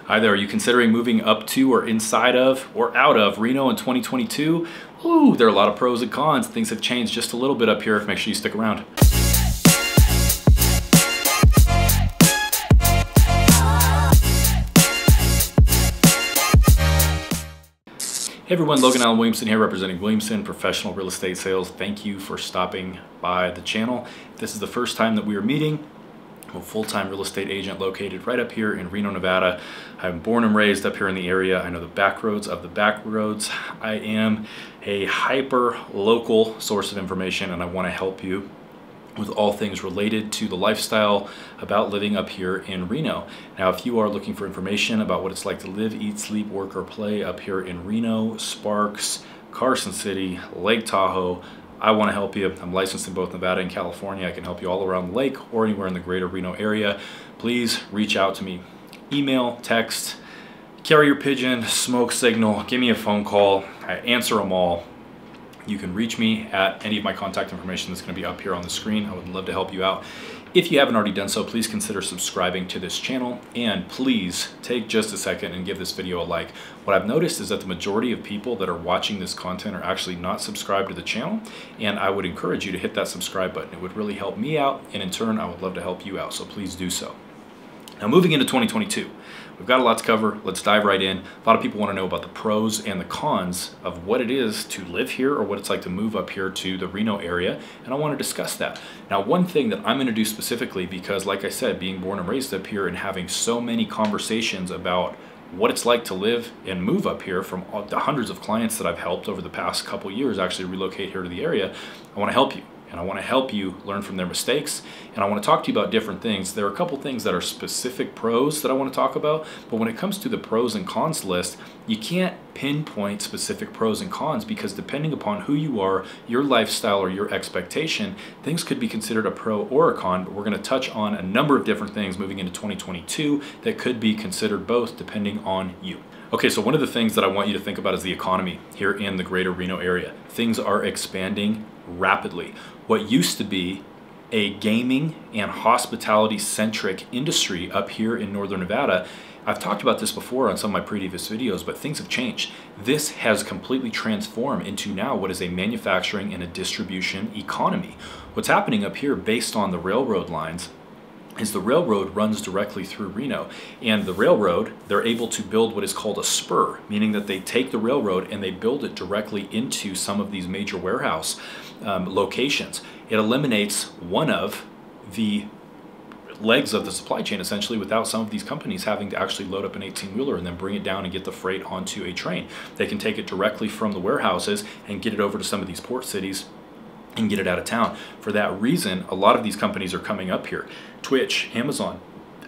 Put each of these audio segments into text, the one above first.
Hi there, are you considering moving up to or inside of or out of Reno in 2022? Ooh, there are a lot of pros and cons. Things have changed just a little bit up here. Make sure you stick around. Hey everyone, Logan and Williamson here representing Williamson Professional Real Estate Sales. Thank you for stopping by the channel. If this is the first time that we are meeting, I'm a full-time real estate agent located right up here in Reno, Nevada. I'm born and raised up here in the area. I know the back roads of the back roads. I am a hyper-local source of information, and I want to help you with all things related to the lifestyle about living up here in Reno. Now, if you are looking for information about what it's like to live, eat, sleep, work, or play up here in Reno, Sparks, Carson City, Lake Tahoe, I want to help you. I'm licensed in both Nevada and California. I can help you all around the lake or anywhere in the Greater Reno area. Please reach out to me. Email, text, carrier pigeon, smoke signal, give me a phone call. I answer them all. You can reach me at any of my contact information that's going to be up here on the screen. I would love to help you out. If you haven't already done so, please consider subscribing to this channel, and please take just a second and give this video a like. What I've noticed is that the majority of people that are watching this content are actually not subscribed to the channel, and I would encourage you to hit that subscribe button. It would really help me out, and in turn, I would love to help you out, so please do so. Now, moving into 2022, we've got a lot to cover. Let's dive right in. A lot of people want to know about the pros and the cons of what it is to live here or what it's like to move up here to the Reno area, and I want to discuss that. Now, one thing that I'm going to do specifically, because like I said, being born and raised up here and having so many conversations about what it's like to live and move up here from the hundreds of clients that I've helped over the past couple years actually relocate here to the area, I want to help you. And I want to help you learn from their mistakes, and I want to talk to you about different things. There are a couple things that are specific pros that I want to talk about, but when it comes to the pros and cons list, you can't pinpoint specific pros and cons because depending upon who you are, your lifestyle, or your expectation, things could be considered a pro or a con, but we're going to touch on a number of different things moving into 2022 that could be considered both depending on you. Okay, so one of the things that I want you to think about is the economy here in the Greater Reno area. Things are expanding rapidly. What used to be a gaming and hospitality-centric industry up here in Northern Nevada, I've talked about this before on some of my previous videos, but things have changed. This has completely transformed into now what is a manufacturing and a distribution economy. What's happening up here based on the railroad lines is the railroad runs directly through Reno, and the railroad, they're able to build what is called a spur, meaning that they take the railroad and they build it directly into some of these major warehouse locations. It eliminates one of the legs of the supply chain essentially without some of these companies having to actually load up an 18-wheeler and then bring it down and get the freight onto a train. They can take it directly from the warehouses and get it over to some of these port cities and get it out of town. For that reason, a lot of these companies are coming up here. Twitch, Amazon,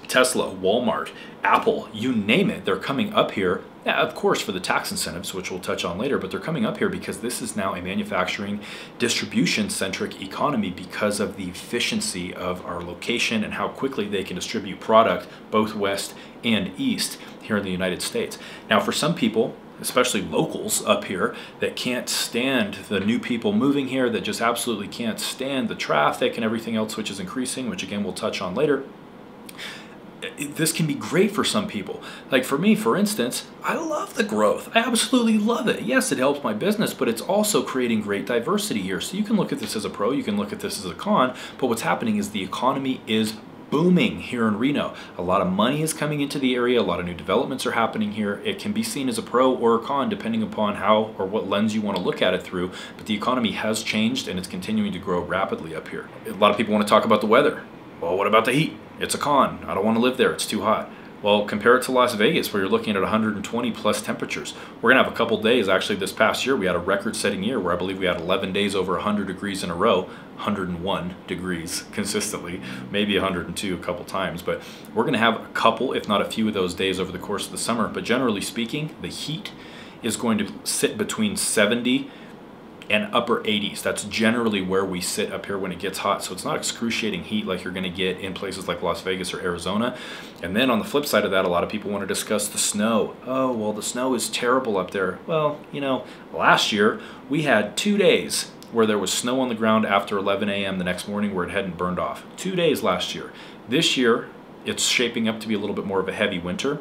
Tesla, Walmart, Apple, you name it, they're coming up here. Yeah, of course, for the tax incentives, which we'll touch on later, but they're coming up here because this is now a manufacturing distribution-centric economy because of the efficiency of our location and how quickly they can distribute product both west and east here in the United States. Now, for some people, especially locals up here that can't stand the new people moving here, that just absolutely can't stand the traffic and everything else which is increasing, which again we'll touch on later, this can be great for some people. Like for me, for instance, I love the growth. I absolutely love it. Yes, it helps my business, but it's also creating great diversity here. So you can look at this as a pro, you can look at this as a con, but what's happening is the economy is booming here in Reno. A lot of money is coming into the area. A lot of new developments are happening here. It can be seen as a pro or a con depending upon how or what lens you want to look at it through, but the economy has changed and it's continuing to grow rapidly up here. A lot of people want to talk about the weather. Well, what about the heat? It's a con. I don't want to live there. It's too hot. Well, compare it to Las Vegas where you're looking at 120 plus temperatures. We're going to have a couple days. Actually, this past year, we had a record-setting year where I believe we had 11 days over 100 degrees in a row, 101 degrees consistently, maybe 102 a couple times. But we're going to have a couple, if not a few of those days over the course of the summer. But generally speaking, the heat is going to sit between 70 and upper 80s. That's generally where we sit up here when it gets hot. So it's not excruciating heat like you're going to get in places like Las Vegas or Arizona. And then on the flip side of that, a lot of people want to discuss the snow. Oh, well, the snow is terrible up there. Well, you know, last year we had 2 days where there was snow on the ground after 11 a.m. the next morning where it hadn't burned off. 2 days last year. This year, it's shaping up to be a little bit more of a heavy winter.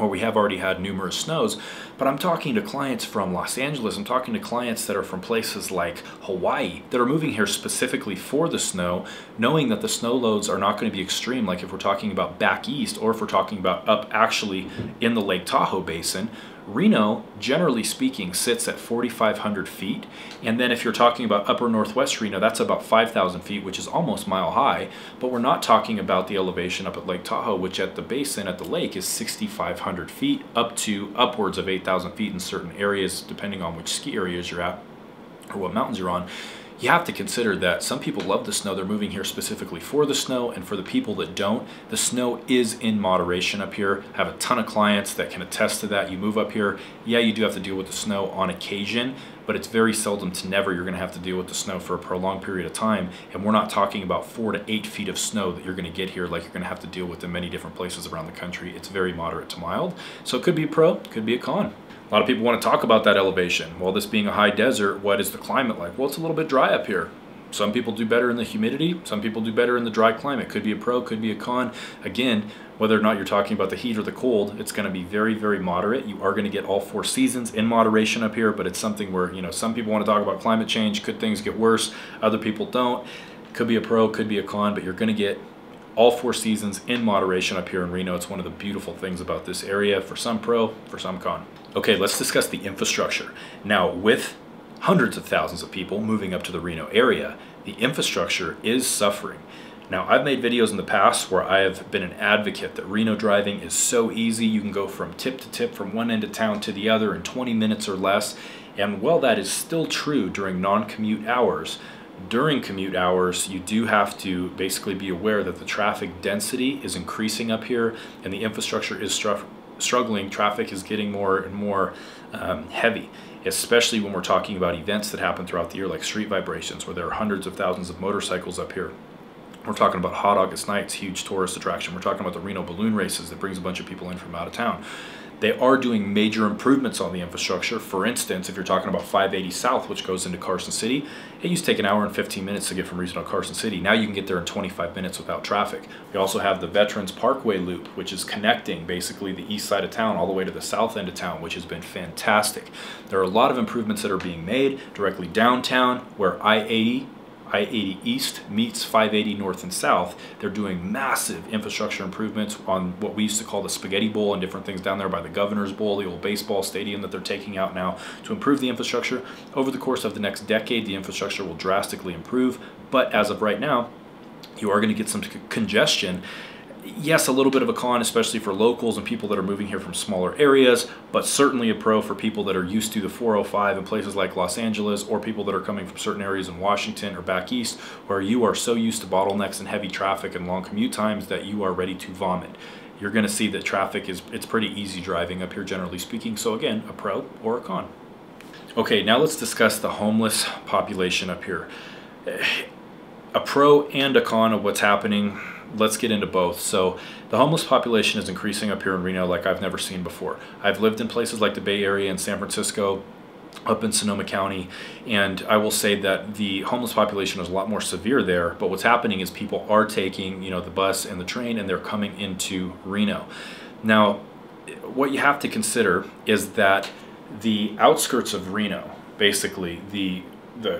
where we have already had numerous snows, but I'm talking to clients from Los Angeles, I'm talking to clients that are from places like Hawaii that are moving here specifically for the snow, knowing that the snow loads are not going to be extreme like if we're talking about back east or if we're talking about up actually in the Lake Tahoe Basin. Reno, generally speaking, sits at 4,500 feet. And then if you're talking about upper northwest Reno, that's about 5,000 feet, which is almost mile high. But we're not talking about the elevation up at Lake Tahoe, which at the basin at the lake is 6,500 feet up to upwards of 8,000 feet in certain areas, depending on which ski areas you're at or what mountains you're on. You have to consider that some people love the snow. They're moving here specifically for the snow, and for the people that don't, the snow is in moderation up here. I have a ton of clients that can attest to that. You move up here, yeah, you do have to deal with the snow on occasion, but it's very seldom to never you're going to have to deal with the snow for a prolonged period of time. And we're not talking about 4 to 8 feet of snow that you're going to get here like you're going to have to deal with in many different places around the country. It's very moderate to mild. So it could be a pro, could be a con. A lot of people want to talk about that elevation. Well, this being a high desert, what is the climate like? Well, it's a little bit dry up here. Some people do better in the humidity. Some people do better in the dry climate. Could be a pro, could be a con. Again, whether or not you're talking about the heat or the cold, it's going to be very, very moderate. You are going to get all 4 seasons in moderation up here, but it's something where, you know, some people want to talk about climate change. Could things get worse? Other people don't. Could be a pro, could be a con, but you're going to get all 4 seasons in moderation up here in Reno. It's one of the beautiful things about this area. For some pro, for some con. Okay, let's discuss the infrastructure. Now, with hundreds of thousands of people moving up to the Reno area, the infrastructure is suffering. Now, I've made videos in the past where I have been an advocate that Reno driving is so easy. You can go from tip to tip, from one end of town to the other in 20 minutes or less. And while that is still true during non-commute hours, during commute hours, you do have to basically be aware that the traffic density is increasing up here and the infrastructure is struggling. Traffic is getting more and more heavy, especially when we're talking about events that happen throughout the year like street vibrations, where there are hundreds of thousands of motorcycles up here. We're talking about Hot August Nights, huge tourist attraction. We're talking about the Reno balloon races that brings a bunch of people in from out of town. They are doing major improvements on the infrastructure. For instance, if you're talking about 580 South, which goes into Carson City, it used to take an hour and 15 minutes to get from Reno to Carson City. Now you can get there in 25 minutes without traffic. We also have the Veterans Parkway Loop, which is connecting basically the east side of town all the way to the south end of town, which has been fantastic. There are a lot of improvements that are being made directly downtown where I-80 East meets 580 North and South. They're doing massive infrastructure improvements on what we used to call the Spaghetti Bowl and different things down there by the Governor's Bowl, the old baseball stadium that they're taking out now to improve the infrastructure. Over the course of the next decade, the infrastructure will drastically improve, but as of right now, you are going to get some congestion. Yes, a little bit of a con, especially for locals and people that are moving here from smaller areas, but certainly a pro for people that are used to the 405 in places like Los Angeles, or people that are coming from certain areas in Washington or back east where you are so used to bottlenecks and heavy traffic and long commute times that you are ready to vomit. You're going to see that traffic it's pretty easy driving up here, generally speaking. So again, a pro or a con. Okay, now let's discuss the homeless population up here. A pro and a con of what's happening. Let's get into both. So the homeless population is increasing up here in Reno like I've never seen before. I've lived in places like the Bay Area and San Francisco, up in Sonoma County, and I will say that the homeless population is a lot more severe there, but what's happening is people are taking, the bus and the train, and they're coming into Reno. Now, what you have to consider is that the outskirts of Reno, basically the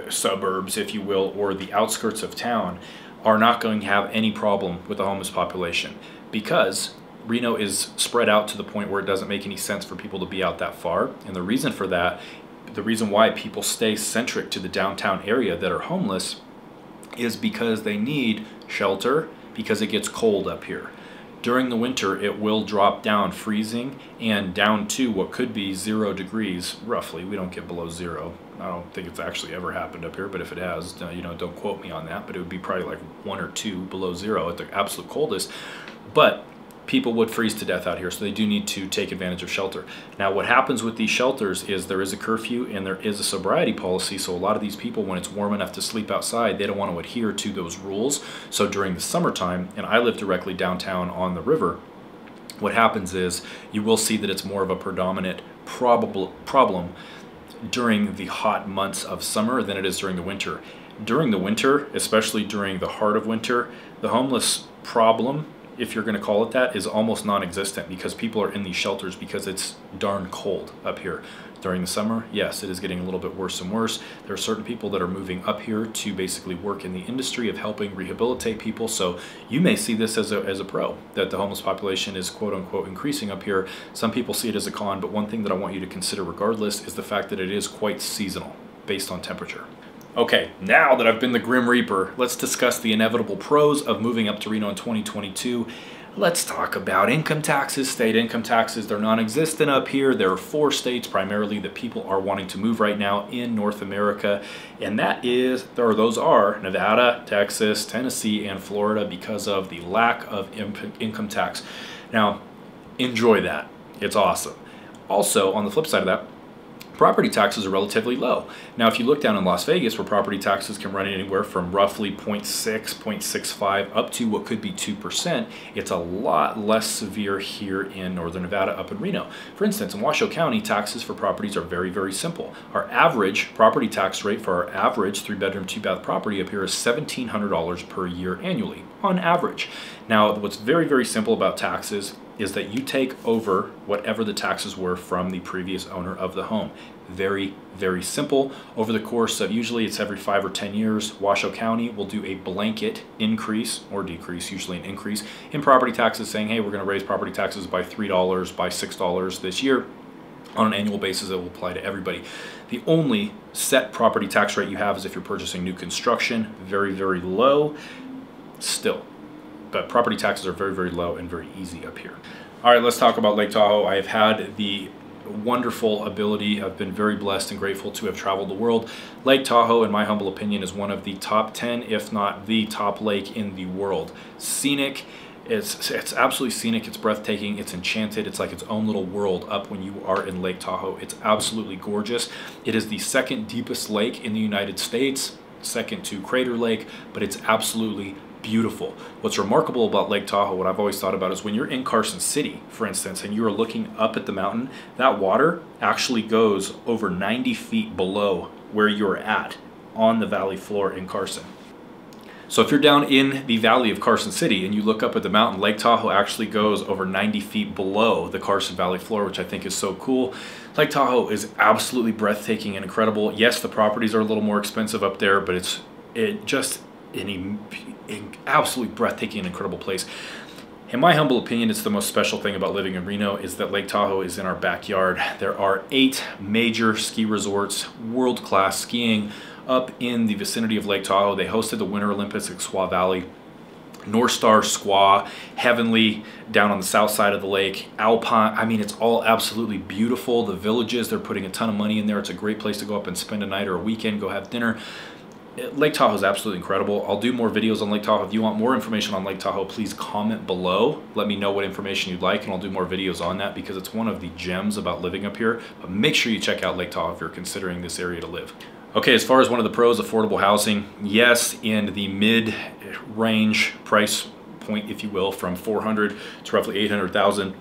suburbs, if you will, or the outskirts of town, are not going to have any problem with the homeless population because Reno is spread out to the point where it doesn't make any sense for people to be out that far. And the reason for that, the reason why people stay centric to the downtown area that are homeless is because they need shelter because it gets cold up here. During the winter, it will drop down freezing and down to what could be 0 degrees, roughly. We don't get below 0. I don't think it's actually ever happened up here, but if it has, don't quote me on that, but it would be probably like 1 or 2 below 0 at the absolute coldest. But people would freeze to death out here, so they do need to take advantage of shelter. Now, what happens with these shelters is there is a curfew and there is a sobriety policy, so a lot of these people, when it's warm enough to sleep outside, they don't want to adhere to those rules. So during the summertime, and I live directly downtown on the river, what happens is you will see that it's more of a predominant problem during the hot months of summer than it is during the winter. During the winter, especially during the heart of winter, the homeless problem if you're going to call it that, is almost non-existent because people are in these shelters because it's darn cold up here. During the summer, yes, it is getting a little bit worse and worse. There are certain people that are moving up here to basically work in the industry of helping rehabilitate people. So you may see this as a pro, that the homeless population is quote unquote increasing up here. Some people see it as a con, but one thing that I want you to consider regardless is the fact that it is quite seasonal based on temperature. Okay, now that I've been the Grim Reaper, let's discuss the inevitable pros of moving up to Reno in 2022. Let's talk about income taxes, state income taxes. They're non-existent up here. There are 4 states primarily that people are wanting to move right now in North America. And those are Nevada, Texas, Tennessee, and Florida because of the lack of income tax. Now, enjoy that. It's awesome. Also, on the flip side of that, property taxes are relatively low. Now, if you look down in Las Vegas, where property taxes can run anywhere from roughly 0.6, 0.65 up to what could be 2%, it's a lot less severe here in Northern Nevada up in Reno. For instance, in Washoe County, taxes for properties are very, very simple. Our average property tax rate for our average 3-bedroom, 2-bath property up here is $1,700 per year annually, on average. Now, what's very, very simple about taxes is that you take over whatever the taxes were from the previous owner of the home. Very, very simple. Over the course of, usually it's every 5 or 10 years, Washoe County will do a blanket increase or decrease, usually an increase, in property taxes, saying, hey, we're going to raise property taxes by $3, by $6 this year. On an annual basis, it will apply to everybody. The only set property tax rate you have is if you're purchasing new construction, very, very low still. But property taxes are very, very low and very easy up here. All right, let's talk about Lake Tahoe. I have had the wonderful ability, I've been very blessed and grateful to have traveled the world. Lake Tahoe, in my humble opinion, is one of the top 10, if not the top lake in the world. Scenic, it's absolutely scenic, it's breathtaking, it's enchanted, it's like its own little world up when you are in Lake Tahoe. It's absolutely gorgeous. It is the 2nd deepest lake in the United States, second to Crater Lake, but it's absolutely beautiful. What's remarkable about Lake Tahoe, what I've always thought about, is when you're in Carson City, for instance, and you are looking up at the mountain, that water actually goes over 90 feet below where you're at on the valley floor in Carson. So if you're down in the valley of Carson City and you look up at the mountain, Lake Tahoe actually goes over 90 feet below the Carson Valley floor, which I think is so cool. Lake Tahoe is absolutely breathtaking and incredible. Yes, the properties are a little more expensive up there, but it's just an absolutely breathtaking and incredible place. In my humble opinion, it's the most special thing about living in Reno is that Lake Tahoe is in our backyard. There are 8 major ski resorts, world-class skiing up in the vicinity of Lake Tahoe. They hosted the Winter Olympics at Squaw Valley. North Star, Squaw, Heavenly down on the south side of the lake, Alpine. I mean, it's all absolutely beautiful. The villages, they're putting a ton of money in there. It's a great place to go up and spend a night or a weekend, go have dinner. Lake Tahoe is absolutely incredible. I'll do more videos on Lake Tahoe. If you want more information on Lake Tahoe, please comment below. Let me know what information you'd like, and I'll do more videos on that because it's one of the gems about living up here. But make sure you check out Lake Tahoe if you're considering this area to live. Okay, as far as one of the pros, affordable housing, yes, in the mid-range price point, if you will, from 400 to roughly 800,000,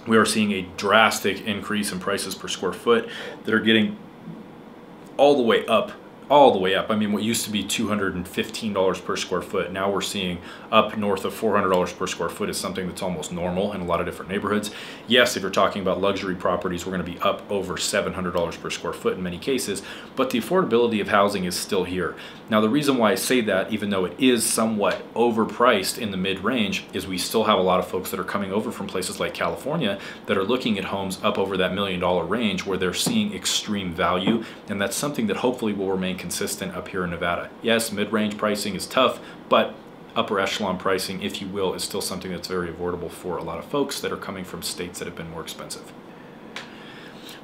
we are seeing a drastic increase in prices per square foot that are getting all the way up. I mean, what used to be $215 per square foot, now we're seeing up north of $400 per square foot is something that's almost normal in a lot of different neighborhoods. Yes, if you're talking about luxury properties, we're going to be up over $700 per square foot in many cases, but the affordability of housing is still here. Now, the reason why I say that, even though it is somewhat overpriced in the mid-range, is we still have a lot of folks that are coming over from places like California that are looking at homes up over that $1 million range where they're seeing extreme value, and that's something that hopefully will remain consistent up here in Nevada. Yes, mid-range pricing is tough, but upper echelon pricing, if you will, is still something that's very affordable for a lot of folks that are coming from states that have been more expensive.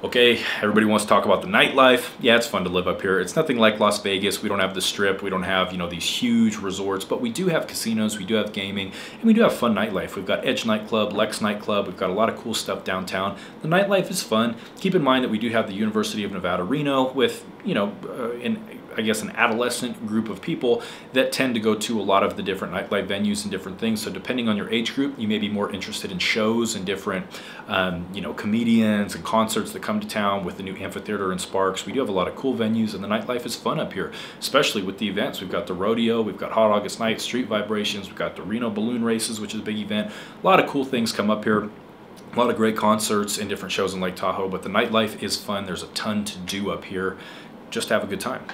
Okay, everybody wants to talk about the nightlife. Yeah, it's fun to live up here. It's nothing like Las Vegas. We don't have the Strip. We don't have, you know, these huge resorts, but we do have casinos, we do have gaming, and we do have fun nightlife. We've got Edge Nightclub, Lex Nightclub. We've got a lot of cool stuff downtown. The nightlife is fun. Keep in mind that we do have the University of Nevada, Reno with, you know, I guess, an adolescent group of people that tend to go to a lot of the different nightlife venues and different things. So depending on your age group, you may be more interested in shows and different, you know, comedians and concerts that come to town with the new amphitheater and Sparks. We do have a lot of cool venues, and the nightlife is fun up here, especially with the events. We've got the rodeo, we've got Hot August Night, Street Vibrations, we've got the Reno Balloon Races, which is a big event. A lot of cool things come up here. A lot of great concerts and different shows in Lake Tahoe, but the nightlife is fun. There's a ton to do up here. Just have a good time.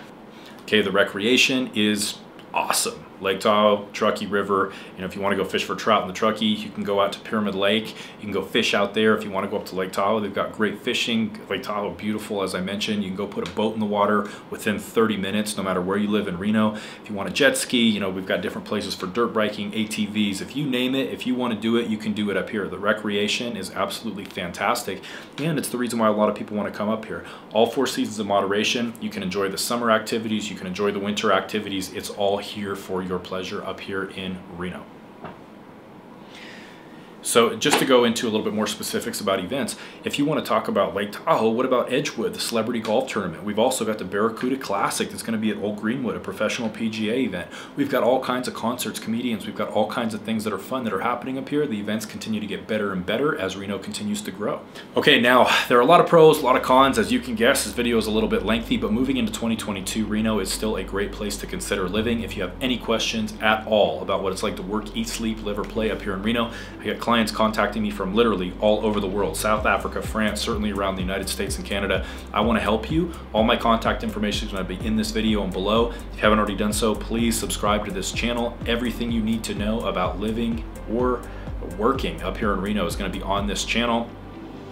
Okay, the recreation is awesome. Lake Tahoe, Truckee River. You know, if you want to go fish for trout in the Truckee, you can go out to Pyramid Lake. You can go fish out there. If you want to go up to Lake Tahoe, they've got great fishing. Lake Tahoe, beautiful, as I mentioned. You can go put a boat in the water within 30 minutes, no matter where you live in Reno. If you want to jet ski, you know, we've got different places for dirt biking, ATVs. If you name it, if you want to do it, you can do it up here. The recreation is absolutely fantastic, and it's the reason why a lot of people want to come up here. All 4 seasons of moderation. You can enjoy the summer activities. You can enjoy the winter activities. It's all here for your pleasure up here in Reno. So just to go into a little bit more specifics about events, if you want to talk about Lake Tahoe, what about Edgewood, the celebrity golf tournament? We've also got the Barracuda Classic that's going to be at Old Greenwood, a professional PGA event. We've got all kinds of concerts, comedians. We've got all kinds of things that are fun that are happening up here. The events continue to get better and better as Reno continues to grow. Okay, now there are a lot of pros, a lot of cons. As you can guess, this video is a little bit lengthy, but moving into 2022, Reno is still a great place to consider living. If you have any questions at all about what it's like to work, eat, sleep, live, or play up here in Reno, I got clients contacting me from literally all over the world, South Africa, France, certainly around the United States and Canada. I want to help you. All my contact information is going to be in this video and below. If you haven't already done so, please subscribe to this channel. Everything you need to know about living or working up here in Reno is going to be on this channel,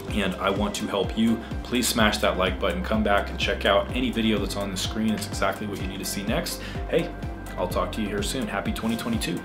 and I want to help you. Please smash that like button, come back and check out any video that's on the screen. It's exactly what you need to see next. Hey, I'll talk to you here soon. Happy 2022.